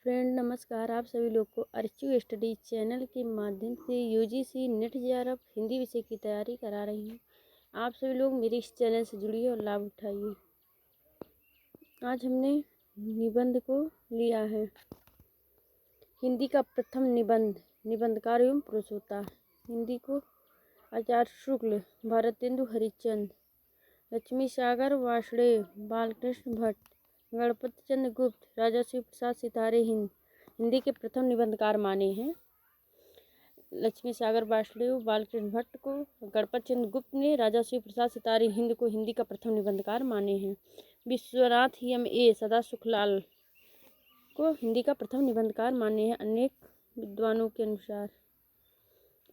Friend नमस्कार। आप सभी लोग को अर्चू स्टडी चैनल के माध्यम से यूजीसी नेट जेआरएफ हिंदी विषय की तैयारी करा रही हूँ। आप सभी लोग मेरे इस चैनल से जुड़िए और लाभ उठाइए। आज हमने निबंध को लिया है। हिंदी का प्रथम निबंधकार एवं प्रोसोता। हिंदी को आचार्य शुक्ल, भारतेंदु हरिश्चंद्र, लक्ष्मी सागर वासुदेव, बालकृष्ण भट्ट, गणपति चंद्र गुप्त, राजा शिव प्रसाद सितारे हिंदी के प्रथम निबंधकार माने हैं। लक्ष्मी सागर वासुदेव, बालकृष्ण भट्ट को गणपति चंद्र गुप्त ने राजा शिव प्रसाद सितारे हिंद को हिंदी का प्रथम निबंधकार माने हैं। विश्वनाथ एम.ए. सदा सुखलाल को हिंदी का प्रथम निबंधकार माने हैं अनेक विद्वानों के अनुसार।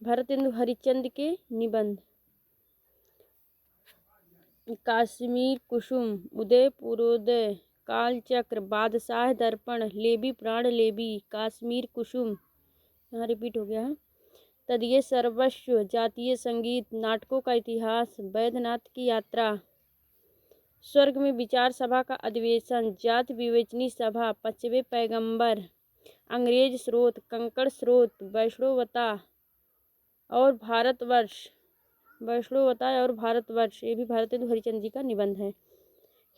भारतेंदु हरिश्चंद्र के निबंध काश्मीर कुसुम, उदय पूर्वोदय, कालचक्र, बादशाह दर्पण, लेबी प्राण लेबी, काश्मीर कुसुम, यहाँ रिपीट हो गया है। तदीय सर्वस्व, जातीय संगीत, नाटकों का इतिहास, बैद्यनाथ की यात्रा, स्वर्ग में विचार सभा का अधिवेशन, जाति विवेचनी सभा, पांचवें पैगंबर, अंग्रेज स्रोत, कंकड़ स्रोत, वैष्णवता और भारतवर्ष, ये भी भारतेंदु हरिश्चंद्र जी का निबंध है।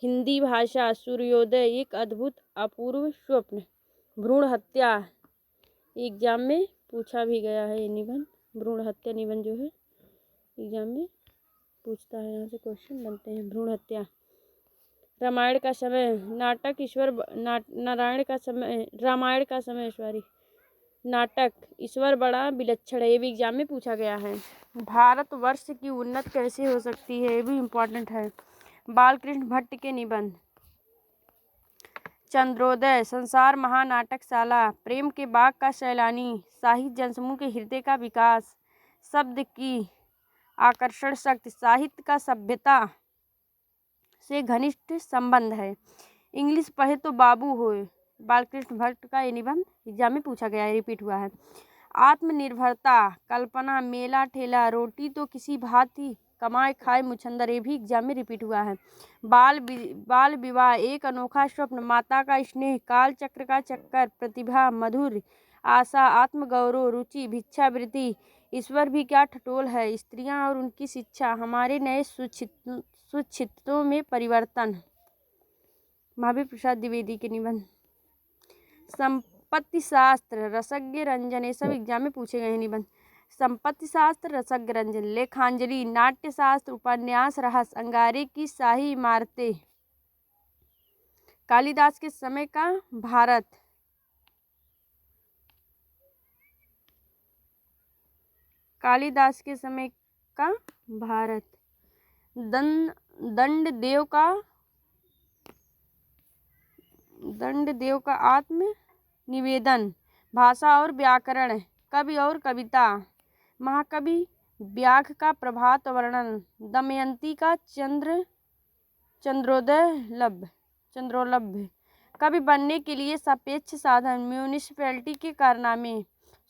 हिंदी भाषा, सूर्योदय, एक अद्भुत अपूर्व स्वप्न, भ्रूण हत्या, एग्जाम में पूछा भी गया है ये निबंध। भ्रूण हत्या निबंध जो है एग्जाम में पूछता है, यहाँ से क्वेश्चन बनते हैं। भ्रूण हत्या, रामायण का समय, नाटक ईश्वर बड़ा विलक्षण है, ये भी एग्जाम में पूछा गया है। भारतवर्ष की उन्नत कैसे हो सकती है, ये भी इम्पोर्टेंट है। बालकृष्ण भट्ट के निबंध चंद्रोदय, संसार महानाटकशाला, प्रेम के बाग का सैलानी, साहित्य जनसमूह के हृदय का विकास, शब्द की आकर्षण शक्ति, साहित्य का सभ्यता से घनिष्ठ संबंध है, इंग्लिश पढ़े तो बाबू होए, बालकृष्ण भट्ट का ये निबंध एग्जाम में पूछा गया है, रिपीट हुआ है। आत्मनिर्भरता, कल्पना, मेला ठेला, रोटी तो किसी भांति कमाए खाए मुछंदर, ये भी एग्जाम में रिपीट हुआ है। बाल विवाह, एक अनोखा स्वप्न, माता का स्नेह, काल चक्र का चक्कर, प्रतिभा, मधुर आशा, आत्मगौरव, रुचि, भिक्षावृत्ति, ईश्वर भी क्या ठटोल है, स्त्रियां और उनकी शिक्षा, हमारे नए सुचित्रों में परिवर्तन, महावीर प्रसाद द्विवेदी के निबंध। संपत्ति शास्त्र, रसज्ञ रंजन, ये सब एग्जाम में पूछे गए हैं निबंध। संपत्ति शास्त्र, रसज्ञ रंजन, लेखांजलि, नाट्य शास्त्र, उपन्यास रहस्य, अंगारे की शाही इमारतें, कालिदास के समय का भारत, कालिदास के समय का भारत, दंड देव का आत्म निवेदन, भाषा और व्याकरण, कवि और कविता, महाकवि व्याघ का प्रभात वर्णन, दमयंती का चंद्रोलभ्य, कवि बनने के लिए सापेक्ष साधन, म्यूनिसिपैलिटी के कारनामे,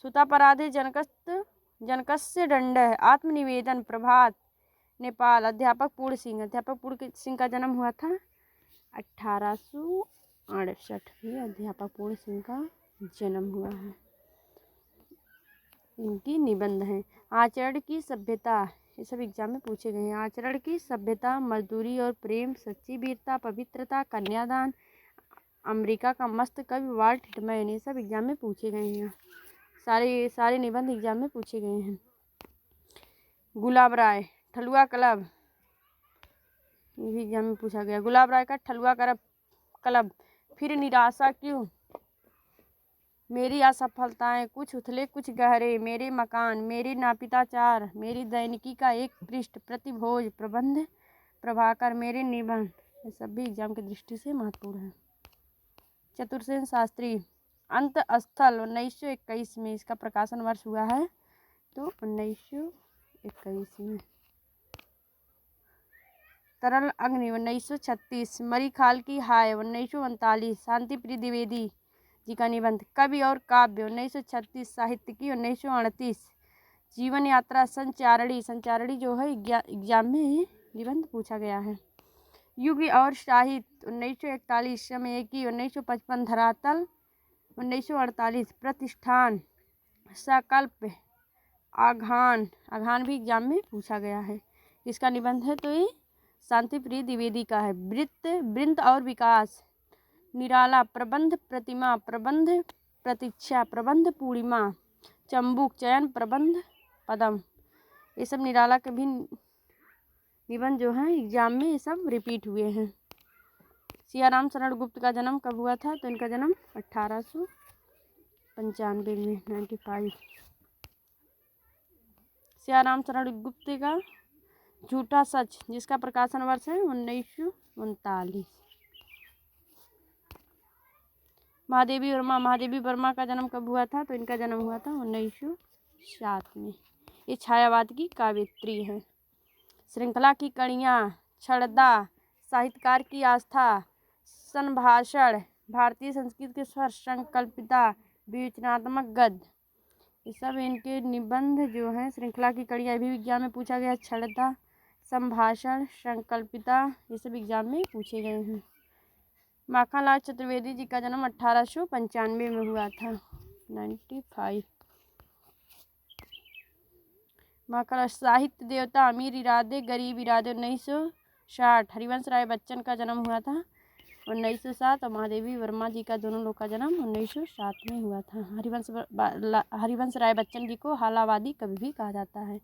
सुतापराधे जनकस्य दंड, आत्मनिवेदन, प्रभात, नेपाल, अध्यापक पूर्ण सिंह का जन्म हुआ था 1868 में, अध्यापक पूर्ण सिंह का जन्म हुआ है। इनकी निबंध हैं। आचरण की सभ्यता, ये सब एग्जाम में पूछे गए हैं। आचरण की सभ्यता, मजदूरी और प्रेम, सच्ची वीरता, पवित्रता, कन्यादान, अमेरिका का मस्त कवि वाल्ट हिटमैन, ये सब एग्जाम में पूछे गए हैं। सारे निबंध एग्जाम में पूछे गए हैं। गुलाब राय, ठलुआ क्लब, ये भी एग्जाम में पूछा गया। गुलाब राय का ठलुआ क्लब, फिर निराशा क्यों, मेरी असफलताएं, कुछ उथले कुछ गहरे, मेरे मकान, मेरे नापिताचार, मेरी दैनिकी का एक पृष्ठ, प्रतिभोज, प्रबंध प्रभाकर, मेरे निबंध, ये सब भी एग्जाम की दृष्टि से महत्वपूर्ण है। चतुर्सेन शास्त्री, अंत स्थल 1921 में, इसका प्रकाशन वर्ष हुआ है तो 1921 में। तरल अग्नि 1936, मरी खाल की हाय 1939, शांति प्रिय द्विवेदी जी का निबंध। कवि और काव्य 1936, साहित्यिकी 1938, जीवन यात्रा, संचारणी जो है एग्जाम में निबंध पूछा गया है। युग और साहित्य 1941, समय की 1955, धरातल 1948 प्रतिष्ठान संकल्प आघान, आघान भी एग्जाम में पूछा गया है। इसका निबंध है तो ये शांति प्रिय द्विवेदी का है। वृत्त वृंत और विकास, निराला प्रबंध, प्रतिमा प्रबंध, प्रतीक्षा प्रबंध, पूर्णिमा, चंबुक चयन प्रबंध, पदम। ये सब निराला के भी निबंध जो हैं एग्जाम में ये सब रिपीट हुए हैं। सियाराम शरण गुप्त का जन्म कब हुआ था? तो इनका जन्म 1895 में, 95। सियाराम शरण गुप्त का झूठा सच, जिसका प्रकाशन वर्ष है 1939। महादेवी वर्मा, महादेवी वर्मा का जन्म कब हुआ था? तो इनका जन्म हुआ था 1907 में। ये छायावाद की काव्यत्री है। श्रृंखला की कड़ियाँ, छड़दा, साहित्यकार की आस्था, संभाषण, भारतीय संस्कृत के स्वर, संकल्पिता, विवेचनात्मक गद्य, ये सब इनके निबंध जो हैं। श्रृंखला की कड़ियाँ भी एग्जाम में पूछा गया। छड़दा, संभाषण, संकल्पिता, ये सब एग्जाम में पूछे गए हैं। माखनलाल चतुर्वेदी जी का जन्म 1895 में हुआ था, 95। माखनलाल साहित्य देवता, अमीर इरादे गरीब इरादे, 1960। हरिवंश राय बच्चन का जन्म हुआ था 1907 और महादेवी वर्मा जी का, दोनों लोग का जन्म 1907 में हुआ था। हरिवंश राय बच्चन जी को हालावादी कवि भी कहा जाता है।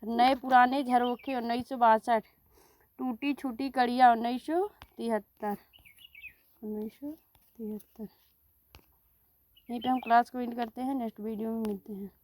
नए पुराने झरोखे 1962। टूटी छूटी कड़ियाँ 1973। यहीं पे हम क्लास को एंड करते हैं। नेक्स्ट वीडियो में मिलते हैं।